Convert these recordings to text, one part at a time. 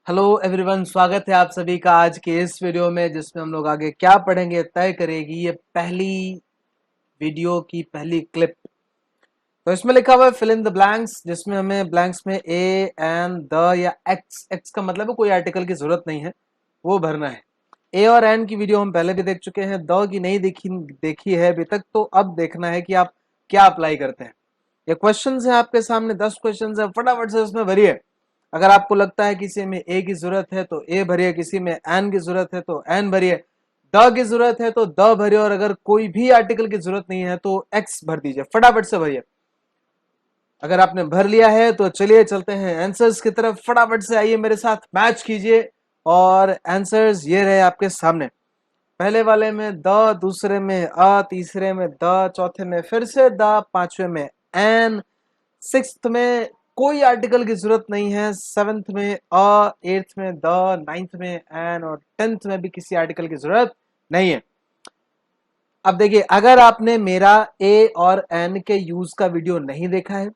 Hello everyone, स्वागत है आप सभी का आज के इस वीडियो में, जिसमें हम लोग आगे क्या पढ़ेंगे तय करेगी ये पहली वीडियो की पहली क्लिप। तो इसमें लिखा हुआ है फिल इन द ब्लैंक्स, जिसमें हमें ब्लैंक्स में ए एन द या एक्स, एक्स का मतलब है कोई आर्टिकल की जरूरत नहीं है, वो भरना है। ए और एन की वीडियो हम पहले भी देख चुके हैं, द की नहीं देखी है अभी तक, तो अब देखना है कि आप क्या अप्लाई करते हैं। ये क्वेश्चन है आपके सामने, 10 क्वेश्चन है, फटाफट से उसमें भरिए। अगर आपको लगता है किसी में ए की जरूरत है तो ए भरिए, किसी में एन की जरूरत है तो एन भरिए, द की जरूरत है तो द भरिए, और अगर कोई भी आर्टिकल की जरूरत नहीं है तो एक्स भर दीजिए, फटाफट से भरिए। अगर आपने भर लिया है तो चलिए चलते हैं आंसर्स की तरफ। फटाफट से आइए, मेरे साथ मैच कीजिए। और आंसर्स ये रहे आपके सामने। पहले वाले में द, दूसरे में अ, तीसरे में द, चौथे में फिर से द, पांचवे में एन, सिक्स्थ में कोई आर्टिकल की जरूरत नहीं है, सेवेंथ में अ, एट्थ में द, नाइन्थ में एन, और टेंथ में भी किसी आर्टिकल की जरूरत नहीं है। अब देखिए, अगर आपने मेरा ए और एन के यूज का वीडियो नहीं देखा है,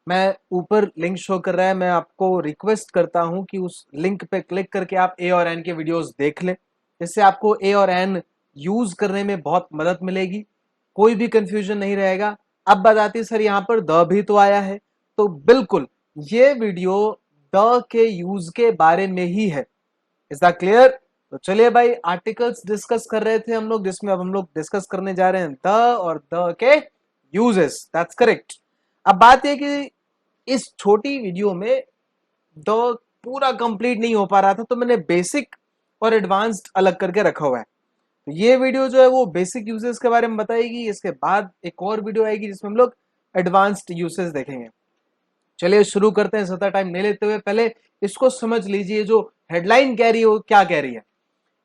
मैं ऊपर लिंक शो कर रहा है, मैं आपको रिक्वेस्ट करता हूं कि उस लिंक पे क्लिक करके आप ए और एन के वीडियोस देख लें। इससे आपको ए और एन यूज करने में बहुत मदद मिलेगी, कोई भी कंफ्यूजन नहीं रहेगा। अब बात आती है, सर यहाँ पर द भी तो आया है, तो बिल्कुल ये वीडियो द के यूज के बारे में ही है। Is that clear? तो चलिए भाई, आर्टिकल्स डिस्कस कर रहे थे हम लोग, जिसमें अब हम लोग डिस्कस करने जा रहे हैं द और द के यूजेस। That's correct. अब बात यह कि इस छोटी वीडियो में द पूरा कंप्लीट नहीं हो पा रहा था, तो मैंने बेसिक और एडवांस्ड अलग करके रखा हुआ है। तो ये वीडियो जो है वो बेसिक यूजेस के बारे में बताएगी, इसके बाद एक और वीडियो आएगी जिसमें हम लोग एडवांस्ड यूसेस देखेंगे। चलिए शुरू करते हैं, ज्यादा टाइम नहीं लेते हुए। पहले इसको समझ लीजिए, जो हेडलाइन कह रही है वो क्या कह रही है।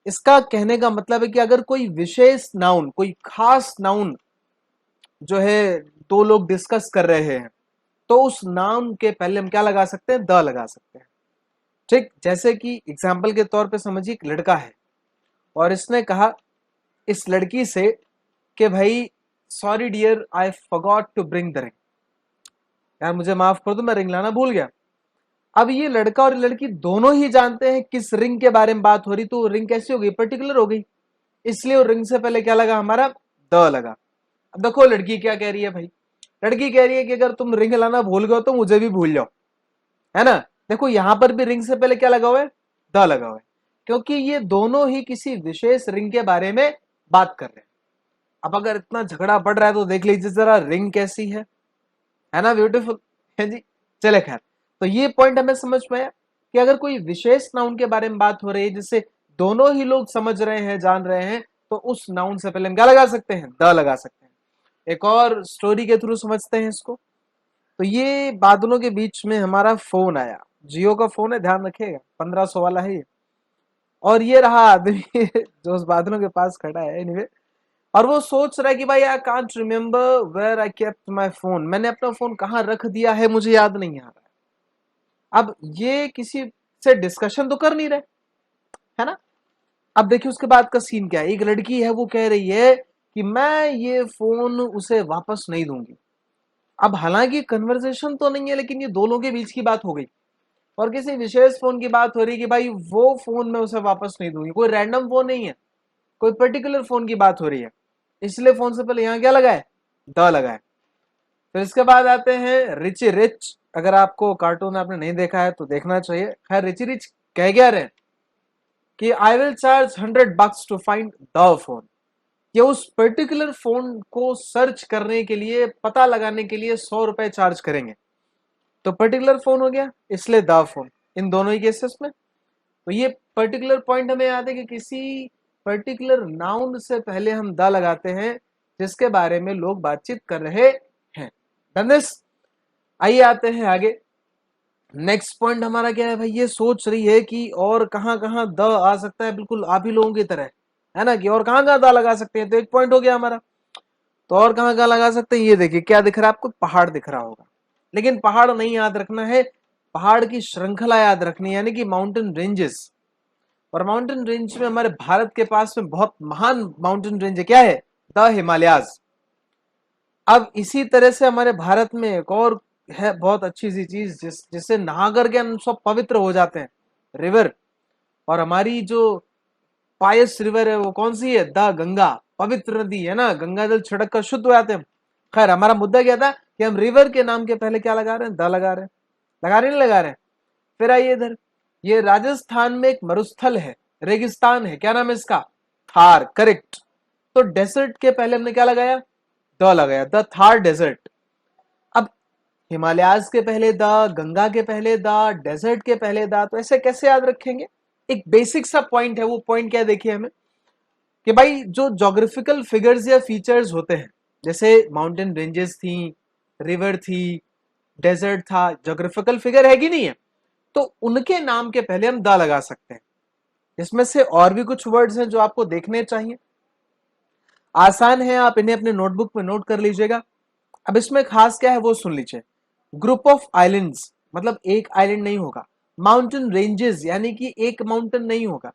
इसका कहने का मतलब है कि अगर कोई विशेष नाउन, कोई खास नाउन जो है दो लोग डिस्कस कर रहे हैं, तो उस नाउन के पहले हम क्या लगा सकते हैं? द लगा सकते हैं। ठीक, जैसे कि एग्जाम्पल के तौर पे समझिए, एक लड़का है और इसने कहा इस लड़की से कि भाई sorry dear, I forgot to bring the ring. यार मुझे माफ कर दो, मैं रिंग लाना भूल गया। अब ये लड़का और लड़की दोनों ही जानते हैं किस रिंग के बारे में बात हो रही, तो रिंग कैसी हो गई? पर्टिकुलर हो गई। इसलिए रिंग से पहले क्या लगा हमारा? द लगा। अब देखो लड़की क्या कह रही है भाई। लड़की कह रही है कि अगर तुम रिंग लाना भूल गए तो मुझे भी भूल जाओ, है ना। देखो यहां पर भी रिंग से पहले क्या लगा हुआ है? द लगा हुआ है, क्योंकि ये दोनों ही किसी विशेष रिंग के बारे में बात कर रहे हैं। अब अगर इतना झगड़ा बढ़ रहा है तो देख लीजिए जरा रिंग कैसी है ना, ब्यूटीफुल है जी। चले खैर, तो ये पॉइंट हमें समझ में आया कि अगर कोई विशेष नाउन के बारे में बात हो रही है जिससे दोनों ही लोग समझ रहे हैं, जान रहे हैं, तो उस नाउन से पहले हम क्या लगा सकते हैं? द लगा सकते हैं। एक और स्टोरी के थ्रू समझते हैं इसको। तो ये बादलों के बीच में हमारा फोन आया, जियो का फोन है, ध्यान रखिएगा, 1500 वाला है ये। और ये रहा आदमी जो उस बादलों के पास खड़ा है, एनीवे। और वो सोच रहा है कि भाई I can't remember where I kept my phone, मैंने अपना फोन कहाँ रख दिया है, मुझे याद नहीं आ रहा है। अब ये किसी से डिस्कशन तो कर नहीं रहे, है ना। अब देखिए उसके बाद का सीन क्या है। एक लड़की है, वो कह रही है कि मैं ये फोन उसे वापस नहीं दूंगी। अब हालांकि कन्वर्सेशन तो नहीं है, लेकिन ये दोनों के बीच की बात हो गई और किसी विशेष फोन की बात हो रही है कि भाई वो फोन मैं उसे वापस नहीं दूंगी। कोई रैंडम फोन नहीं है, कोई पर्टिकुलर फोन की बात हो रही है। इसलिए फोन से पहले यहां क्या लगा है? द लगा है। फिर इसके बाद आते हैं रिची रिच। अगर आपको कार्टून आपने नहीं देखा है तो देखना चाहिए। खैर रिची रिच कह क्या रहे हैं कि I will charge $100 to find the phone. ये उस पर्टिकुलर फोन को सर्च करने के लिए, पता लगाने के लिए $100 चार्ज करेंगे। तो पर्टिकुलर फोन हो गया, इसलिए द फोन, इन दोनों ही केसेस में। तो ये पर्टिकुलर पॉइंट हमें याद है कि किसी पर्टिकुलर नाउन से पहले हम द लगाते हैं जिसके बारे में लोग बातचीत कर रहे हैं। Done this. आइए आते हैं आगे। नेक्स्ट पॉइंट हमारा क्या है भाई? ये सोच रही है कि और कहां कहां द आ सकता है, बिल्कुल आप ही लोगों की तरह, है ना, कि और कहां कहां द लगा सकते हैं। तो एक पॉइंट हो गया हमारा। तो और कहां कहां लगा सकते हैं? ये देखिए क्या दिख रहा है आपको? पहाड़ दिख रहा होगा। लेकिन पहाड़ नहीं याद रखना है, पहाड़ की श्रृंखला याद रखनी है, यानी कि माउंटेन रेंजेस। और माउंटेन रेंज में हमारे भारत के पास में बहुत महान माउंटेन रेंज है, क्या है? द हिमालयाज। अब इसी तरह से हमारे भारत में एक और है बहुत अच्छी सी चीज, जिससे नहा करके हम सब पवित्र हो जाते हैं। रिवर, और हमारी जो पायस रिवर है वो कौन सी है? द गंगा, पवित्र नदी है ना, गंगा जल छिड़क कर शुद्ध हो जाते हैं हम। खैर हमारा मुद्दा क्या था कि हम रिवर के नाम के पहले क्या लगा रहे हैं? द लगा रहे हैं, लगा रहे नहीं लगा रहे हैं। फिर आइए इधर, ये राजस्थान में एक मरुस्थल है, रेगिस्तान है, क्या नाम है इसका? थार, करेक्ट। तो डेजर्ट के पहले हमने क्या लगाया? द लगाया, द थार डेजर्ट। अब हिमालयाज के पहले द, गंगा के पहले द, डेजर्ट के पहले द, तो ऐसे कैसे याद रखेंगे? एक बेसिक सा पॉइंट है, वो पॉइंट क्या है देखिए हमें, कि भाई जो जोग्राफिकल फिगर्स या फीचर्स होते हैं, जैसे माउंटेन रेंजेस थी, रिवर थी, डेजर्ट था, जोग्राफिकल फिगर है कि नहीं है, तो उनके नाम के पहले हम द लगा सकते हैं। इसमें से और भी कुछ वर्ड्स हैं जो आपको देखने चाहिए, आसान है, आप इन्हें अपने नोटबुक में नोट कर लीजिएगा। अब इसमें खास क्या है वो सुन लीजिए। ग्रुप ऑफ आइलैंड्स, मतलब एक आइलैंड नहीं होगा। माउंटेन रेंजेस, यानी कि एक माउंटेन नहीं होगा।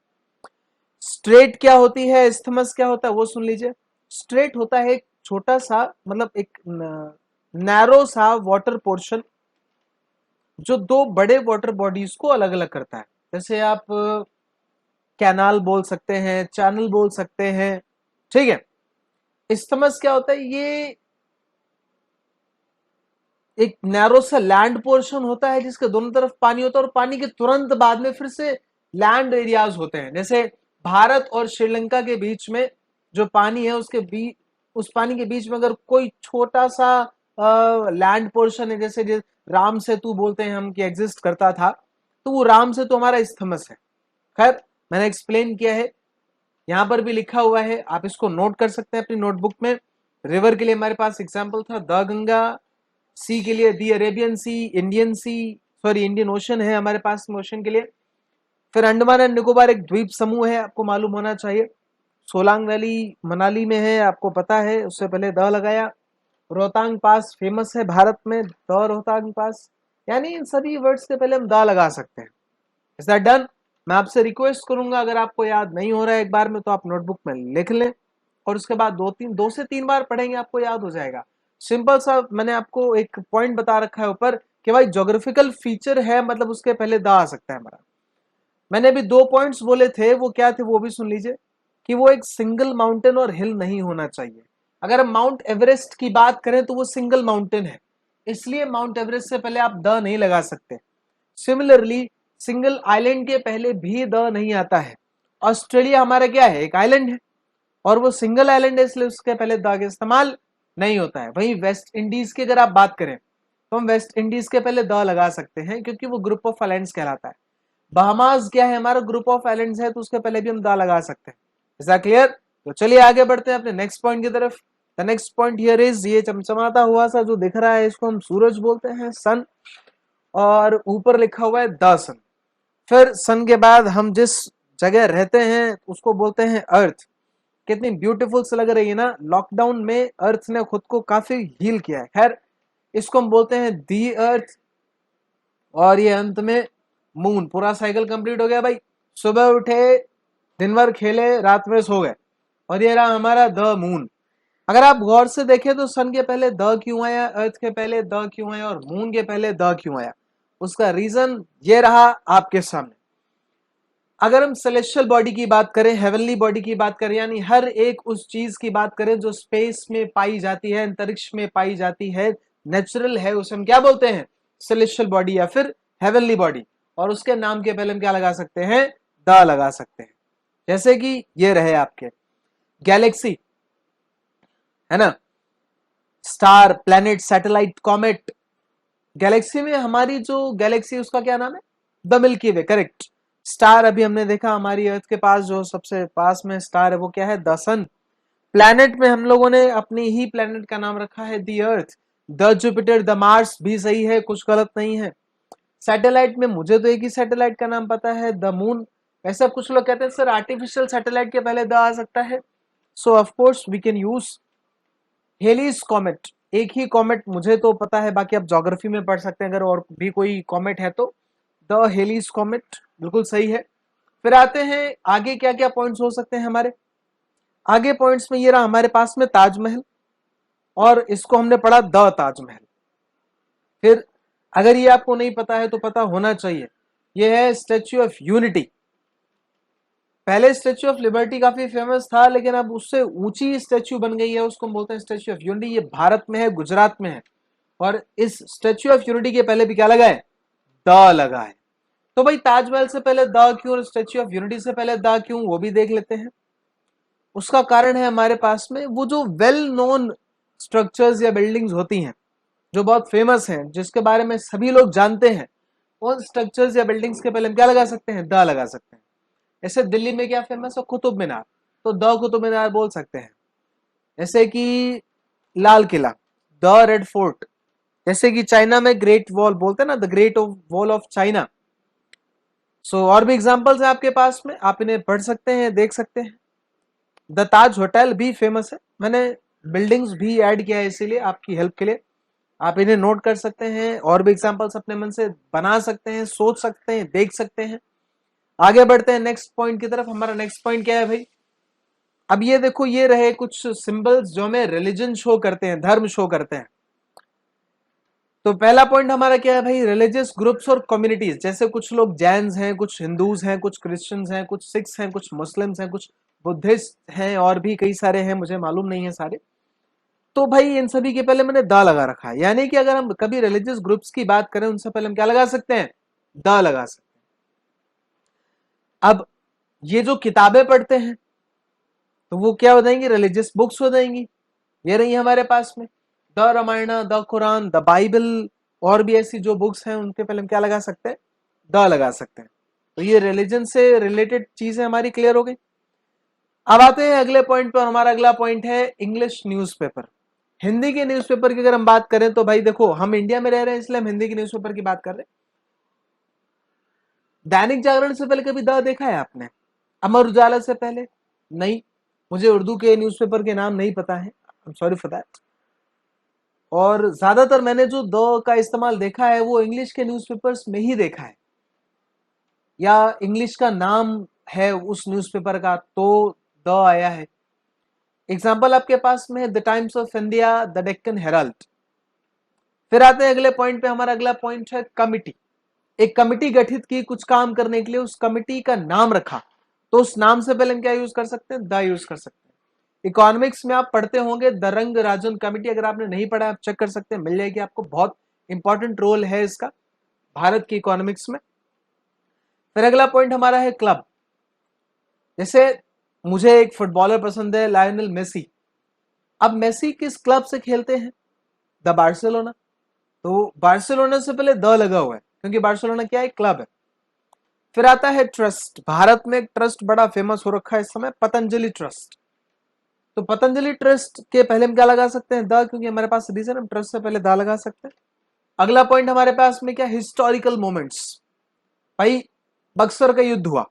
स्ट्रेट क्या होती है, इस्थमस क्या होता है वो सुन लीजिए। स्ट्रेट होता है एक छोटा सा, मतलब एक नैरो सा वाटर पोर्शन जो दो बड़े वाटर बॉडीज को अलग अलग करता है। जैसे आप कैनाल बोल सकते हैं, चैनल बोल सकते हैं, ठीक है। इस्थमस क्या होता है? ये एक नैरो सा लैंड पोर्शन होता है जिसके दोनों तरफ पानी होता है, और पानी के तुरंत बाद में फिर से लैंड एरियाज होते हैं। जैसे भारत और श्रीलंका के बीच में जो पानी है, उसके बीच, उस पानी के बीच में अगर कोई छोटा सा लैंड पोर्शन है, जैसे राम सेतु बोलते हैं हम कि एग्जिस्ट करता था, तो वो राम सेतु हमारा इस्थमस है। खैर मैंने एक्सप्लेन किया है, यहां पर भी लिखा हुआ है, आप इसको नोट कर सकते हैं अपनी नोटबुक में। रिवर के लिए हमारे पास एग्जाम्पल था द गंगा, सी के लिए दी अरेबियन सी, इंडियन सी, सॉरी इंडियन ओशन है हमारे पास ओशन के लिए। फिर अंडमान एंड निकोबार एक द्वीप समूह है, आपको मालूम होना चाहिए। सोलांग वैली मनाली में है, आपको पता है, उससे पहले द लगाया। रोहतांग पास फेमस है भारत में, द रोहतांग पास, यानी इन सभी वर्ड्स के पहले हम द लगा सकते हैं। Is that done? मैं आपसे रिक्वेस्ट करूंगा, अगर आपको याद नहीं हो रहा है एक बार में तो आप नोटबुक में लिख लें, और उसके बाद दो से तीन बार पढ़ेंगे, आपको याद हो जाएगा। सिंपल सा मैंने आपको एक पॉइंट बता रखा है ऊपर कि भाई जोग्राफिकल फीचर है, मतलब उसके पहले द आ सकता है हमारा। मैंने भी दो पॉइंट्स बोले थे, वो क्या थे वो भी सुन लीजिए। कि वो एक सिंगल माउंटेन और हिल नहीं होना चाहिए। अगर हम माउंट एवरेस्ट की बात करें तो वो सिंगल माउंटेन है, इसलिए माउंट एवरेस्ट से पहले आप द नहीं लगा सकते। सिमिलरली सिंगल आइलैंड के पहले भी द नहीं आता है। ऑस्ट्रेलिया हमारा क्या है? एक आइलैंड है, और वो सिंगल आइलैंड है, इसलिए उसके पहले द का इस्तेमाल नहीं होता है। वहीं वेस्ट इंडीज की अगर आप बात करें तो हम वेस्ट इंडीज के पहले द लगा सकते हैं, क्योंकि वो ग्रुप ऑफ आइलैंड्स कहलाता है। बहामास क्या है? हमारा ग्रुप ऑफ आइलैंड्स है, तो उसके पहले भी हम द लगा सकते हैं। Is that clear? तो चलिए आगे बढ़ते हैं अपने नेक्स्ट पॉइंट की तरफ। The next point here is, ये चमचमाता हुआ सा जो दिख रहा है इसको हम सूरज बोलते हैं, सन, और ऊपर लिखा हुआ है द सन। फिर सन के बाद हम जिस जगह रहते हैं उसको बोलते हैं अर्थ। कितनी ब्यूटीफुल से लग रही है ना। लॉकडाउन में अर्थ ने खुद को काफी हील किया है। खैर इसको हम बोलते हैं दी अर्थ, और ये अंत में मून। पूरा साइकिल कंप्लीट हो गया भाई। सुबह उठे, दिन भर खेले, रात में सो गए, और ये रहा हमारा द मून। अगर आप गौर से देखें तो सन के पहले द क्यों आया, अर्थ के पहले द क्यों आया, और मून के पहले द क्यों आया, उसका रीजन ये रहा आपके सामने। अगर हम सेलेस्टियल बॉडी की बात करें, हेवनली बॉडी की बात करें, यानी हर एक उस चीज की बात करें जो स्पेस में पाई जाती है, अंतरिक्ष में पाई जाती है, नेचुरल है, उसे हम क्या बोलते हैं? सेलेस्टियल बॉडी या फिर हेवनली बॉडी। और उसके नाम के पहले हम क्या लगा सकते हैं? द लगा सकते हैं। जैसे कि ये रहे आपके गैलेक्सी, है ना, star, planet, satellite, comet. Galaxy में हमारी जो गैलेक्सी उसका क्या नाम है? The milky way, correct. Star अभी हमने देखा हमारी अर्थ के पास जो सबसे पास में स्टार है वो क्या है? The sun. प्लैनेट में हम लोगों ने अपनी ही प्लैनेट का नाम रखा है the earth. The Jupiter, the Mars भी सही है, कुछ गलत नहीं है। सैटेलाइट में मुझे तो एक ही सैटेलाइट का नाम पता है, द मून। ऐसा कुछ लोग कहते हैं सर आर्टिफिशियल सैटेलाइट के पहले द आ सकता है, so of course we can use Halley's comet. एक ही कॉमेट मुझे तो पता है, बाकी आप ज्योग्राफी में पढ़ सकते हैं अगर और भी कोई कॉमेट है तो। द हेलीज कॉमेट बिल्कुल सही है। फिर आते हैं आगे, क्या क्या पॉइंट्स हो सकते हैं हमारे आगे पॉइंट्स में। ये रहा हमारे पास में ताजमहल, और इसको हमने पढ़ा द ताजमहल। फिर अगर ये आपको नहीं पता है तो पता होना चाहिए, ये है स्टैच्यू ऑफ यूनिटी। पहले स्टैच्यू ऑफ लिबर्टी काफी फेमस था, लेकिन अब उससे ऊंची स्टैच्यू बन गई है, उसको हम बोलते हैं स्टैच्यू ऑफ यूनिटी। ये भारत में है, गुजरात में है। और इस स्टैच्यू ऑफ यूनिटी के पहले भी क्या लगा है? द लगा है। तो भाई ताजमहल से पहले द क्यों और स्टैच्यू ऑफ यूनिटी से पहले द क्यों, वो भी देख लेते हैं। उसका कारण है हमारे पास में वो जो वेल नोन स्ट्रक्चर्स या बिल्डिंग्स होती हैं, जो बहुत फेमस हैं, जिसके बारे में सभी लोग जानते हैं, उन स्ट्रक्चर्स या बिल्डिंग्स के पहले हम क्या लगा सकते हैं? द लगा सकते हैं। ऐसे दिल्ली में क्या फेमस है? कुतुब मीनार, तो द कुतुब मीनार बोल सकते हैं। जैसे कि Lal Qila, the Red Fort. जैसे कि चाइना में ग्रेट वॉल बोलते हैं ना, the Great Wall of China. So और भी एग्जांपल्स हैं आपके पास में, आप इन्हें पढ़ सकते हैं, देख सकते हैं। द ताज होटल भी फेमस है, मैंने बिल्डिंग्स भी ऐड किया है इसीलिए आपकी हेल्प के लिए। आप इन्हें नोट कर सकते हैं, और भी एग्जांपल्स अपने मन से बना सकते हैं, सोच सकते हैं, देख सकते हैं। आगे बढ़ते हैं नेक्स्ट पॉइंट की तरफ। हमारा नेक्स्ट पॉइंट क्या है भाई? अब ये देखो, ये रहे कुछ सिंबल्स जो हमें रिलीजन शो करते हैं, धर्म शो करते हैं। तो पहला पॉइंट हमारा क्या है भाई? रिलीजियस ग्रुप्स और कम्युनिटीज। जैसे कुछ लोग जैन्स हैं, कुछ हिंदूज हैं, कुछ क्रिश्चियंस हैं, कुछ सिख्स हैं, कुछ मुस्लिम्स हैं, कुछ बुद्धिस्ट हैं, और भी कई सारे हैं, मुझे मालूम नहीं है सारे। तो भाई इन सभी के पहले मैंने द लगा रखा है, यानी कि अगर हम कभी रिलीजियस ग्रुप्स की बात करें, उनसे पहले हम क्या लगा सकते हैं? द लगा सकते हैं। अब ये जो किताबें पढ़ते हैं, तो वो क्या हो जाएंगी? रिलीजियस बुक्स हो जाएंगी। ये रही हमारे पास में the Ramayana, the Quran, the Bible, और भी ऐसी जो बुक्स हैं, उनके पहले हम क्या लगा सकते हैं? द लगा सकते हैं। तो ये रिलीजन से रिलेटेड चीजें हमारी क्लियर हो गई। अब आते हैं अगले पॉइंट पर। हमारा अगला पॉइंट है इंग्लिश न्यूज़पेपर। हिंदी के न्यूज़पेपर की अगर हम बात करें, तो भाई देखो, हम इंडिया में रह रहे हैं इसलिए हम हिंदी के न्यूज़पेपर की बात कर रहे हैं। दैनिक जागरण से पहले कभी द देखा है आपने? अमर उजाला से पहले? नहीं। मुझे उर्दू के न्यूज़पेपर के नाम नहीं पता है, I am sorry for that. और ज्यादातर मैंने जो द का इस्तेमाल देखा है, वो इंग्लिश के न्यूज़पेपर्स में ही देखा है, या इंग्लिश का नाम है उस न्यूज़पेपर का, तो द आया है। एग्जाम्पल आपके पास में है the times of India, the Deccan Herald. फिर आते हैं अगले पॉइंट पे। हमारा अगला पॉइंट है कमिटी। एक कमिटी गठित की कुछ काम करने के लिए, उस कमिटी का नाम रखा, तो उस नाम से पहले हम क्या यूज कर सकते हैं? द यूज कर सकते हैं। इकोनॉमिक्स में आप पढ़ते होंगे द रंग राजन कमिटी, अगर आपने नहीं पढ़ा आप चेक कर सकते हैं, मिल जाएगी आपको। बहुत इंपॉर्टेंट रोल है इसका भारत की इकोनॉमिक्स में। फिर अगला पॉइंट हमारा है क्लब। जैसे मुझे एक फुटबॉलर पसंद है, लायनल मेसी। अब मेसी किस क्लब से खेलते हैं? The Barcelona. तो बार्सिलोना से पहले द लगा हुआ है, क्योंकि बार्सिलोना क्या है? क्लब है। फिर आता है ट्रस्ट। भारत में एक ट्रस्ट बड़ा फेमस हो रखा है इस समय, पतंजलि ट्रस्ट। तो पतंजलि ट्रस्ट के पहले हम क्या लगा सकते हैं? द, क्योंकि हमारे पास रीजन, हम ट्रस्ट से पहले द लगा सकते हैं। अगला पॉइंट हमारे पास में क्या? Historical moments. भाई बक्सर का युद्ध हुआ,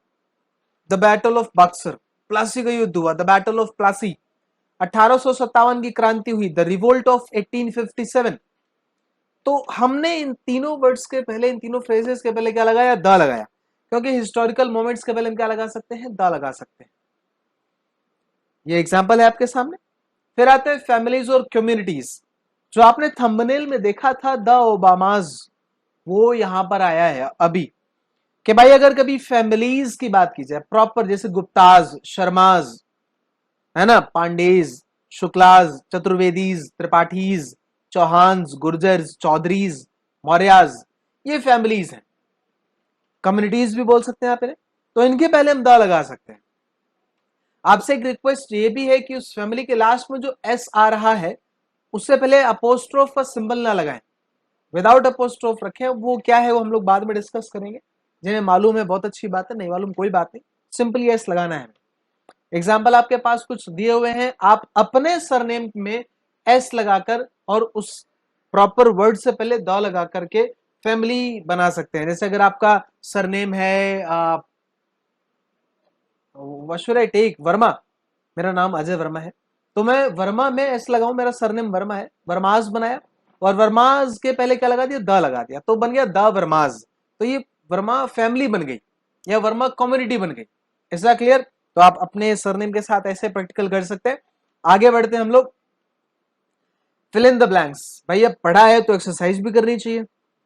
the battle of Buxar. Plassey का युद्ध हुआ, द बैटल ऑफ प्लासी। 1857 की क्रांति हुई, द रिवोल्ट ऑफ 1857। तो हमने इन तीनों वर्ड्स के पहले, इन तीनों फ्रेजेस के पहले क्या लगाया? द लगाया, क्योंकि हिस्टोरिकल मोमेंट्स के पहले हम क्या लगा सकते हैं? द लगा सकते हैं। ये एग्जांपल है आपके सामने। फिर आते हैं फैमिलीज और कम्युनिटीज। जो आपने थंबनेल में देखा था द ओबामाज, वो यहां पर आया है अभी, कि भाई अगर कभी फैमिलीज की बात की जाए प्रॉपर, जैसे गुप्ताज, शर्माज, है ना, पांडेज, शुक्लाज, चतुर्वेदीज, त्रिपाठीज, चौहान्स, गुर्जर्स, चौधरीज, मौर्याज, ये फैमिलीज हैं। कम्युनिटीज भी बोल सकते हैं आप इन्हें। तो इनके पहले हम द लगा सकते हैं। आपसे एक रिक्वेस्ट ये भी है कि उस फैमिली के लास्ट में जो एस आ रहा है, उससे पहले अपोस्ट्रोफ का सिंबल ना लगाएं, विदाउट अपोस्ट्रोफ रखें। वो क्या है वो हम लोग बाद में डिस्कस करेंगे। जिन्हें मालूम है बहुत अच्छी बात है, नहीं मालूम कोई बात नहीं, सिंपली एस लगाना है। एग्जाम्पल आपके पास कुछ दिए हुए हैं, आप अपने सरनेम में एस लगाकर और उस प्रॉपर वर्ड से पहले द लगा करके फैमिली बना सकते हैं। जैसे अगर आपका सरनेम है वशुर टेक वर्मा, मेरा नाम अजय वर्मा है, तो मैं वर्मा में एस लगाऊं, मेरा सरनेम वर्मा है, वर्माज बनाया, और वर्माज के पहले क्या लगा दिया? द लगा दिया, तो बन गया द वर्माज। तो ये वर्मा फैमिली बन गई, या वर्मा कम्युनिटी बन गई। ऐसा क्लियर? तो आप अपने सरनेम के साथ ऐसे प्रैक्टिकल कर सकते हैं। आगे बढ़ते हैं हम लोग। Fill in the blanks. भैया पढ़ा है तो एक्सरसाइज भी करनी चाहिए।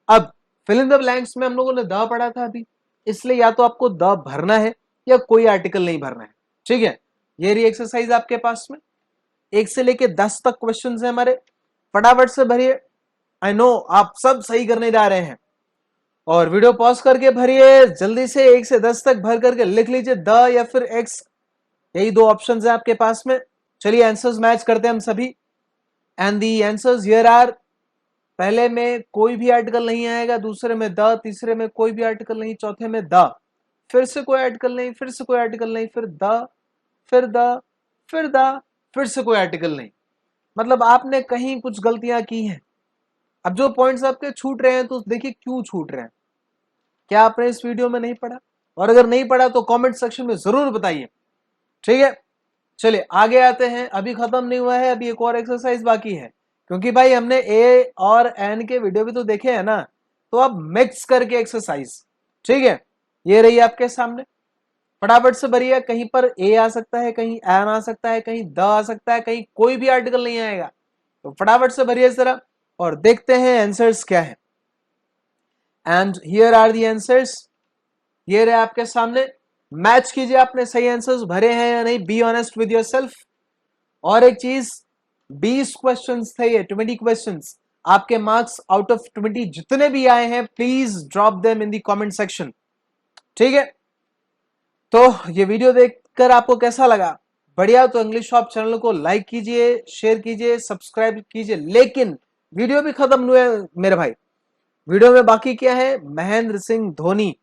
अब फिल इन द ब्लैंक्स में हम लोगों ने द पढ़ा था अभी, इसलिए या तो आपको द भरना है या कोई आर्टिकल नहीं भरना है। ठीक है, ये रही एक्सरसाइज आपके पास में। 1 से लेके 10 तक क्वेश्चंस हैं हमारे, फटाफट से भरिए। आई नो आप सब सही करने जा रहे हैं, और वीडियो पॉज करके भरिए जल्दी से। 1 से 10 तक भर करके लिख लीजिए द या फिर एक्स, यही दो ऑप्शन है आपके पास में। चलिए आंसर्स मैच करते हैं हम सभी, and the answers here are. पहले में कोई भी आर्टिकल नहीं आएगा, दूसरे में द, तीसरे में कोई भी आर्टिकल नहीं, चौथे में द, फिर से कोई आर्टिकल नहीं, फिर से कोई आर्टिकल नहीं, फिर द, फिर द, फिर द, फिर से कोई आर्टिकल नहीं। मतलब आपने कहीं कुछ गलतियां की हैं। अब जो पॉइंट्स आपके छूट रहे हैं तो देखिए क्यों छूट रहे हैं, क्या आपने इस वीडियो में नहीं पढ़ा? और अगर नहीं पढ़ा तो कमेंट सेक्शन में जरूर बताइए। ठीक है, चलिए आगे आते हैं। अभी खत्म नहीं हुआ है, अभी एक और एक्सरसाइज बाकी है, क्योंकि भाई हमने ए और एन के वीडियो भी तो देखे हैं ना, तो अब मिक्स करके एक्सरसाइज। ठीक है, ये रही आपके सामने, फटाफट से भरिए। कहीं पर ए आ सकता है, कहीं एन आ सकता है, कहीं द आ सकता है, कहीं कोई भी आर्टिकल नहीं आएगा, तो फटाफट से भरिए जरा और देखते हैं आंसर्स क्या है। And here are the answers, ये रहे आपके सामने। मैच कीजिए, आपने सही आंसर्स भरे हैं या नहीं, बी ऑनेस्ट विद योरसेल्फ। और एक चीज, 20 क्वेश्चंस थे ये, 20 क्वेश्चंस। आपके मार्क्स आउट ऑफ 20 जितने भी आए हैं, please drop them in the comment section. ठीक है, तो ये वीडियो देखकर आपको कैसा लगा? बढ़िया, तो इंग्लिश शॉप चैनल को लाइक कीजिए, शेयर कीजिए, सब्सक्राइब कीजिए। लेकिन वीडियो भी खत्म हुए मेरे भाई, वीडियो में बाकी क्या है? महेंद्र सिंह धोनी,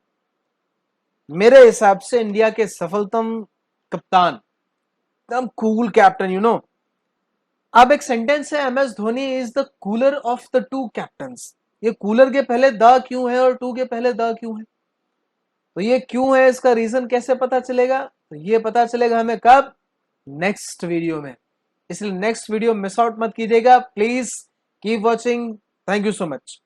मेरे हिसाब से इंडिया के सफलतम कप्तान, एकदम कूल कैप्टन, यू नो। अब एक सेंटेंस है, M S Dhoni is the cooler of the two captains. ये कूलर के पहले द क्यों है और टू के पहले द क्यों है? तो ये क्यों है, इसका रीजन कैसे पता चलेगा? तो ये पता चलेगा हमें कब? नेक्स्ट वीडियो में। इसलिए नेक्स्ट वीडियो मिस आउट मत कीजिएगा, please keep watching. Thank you so much.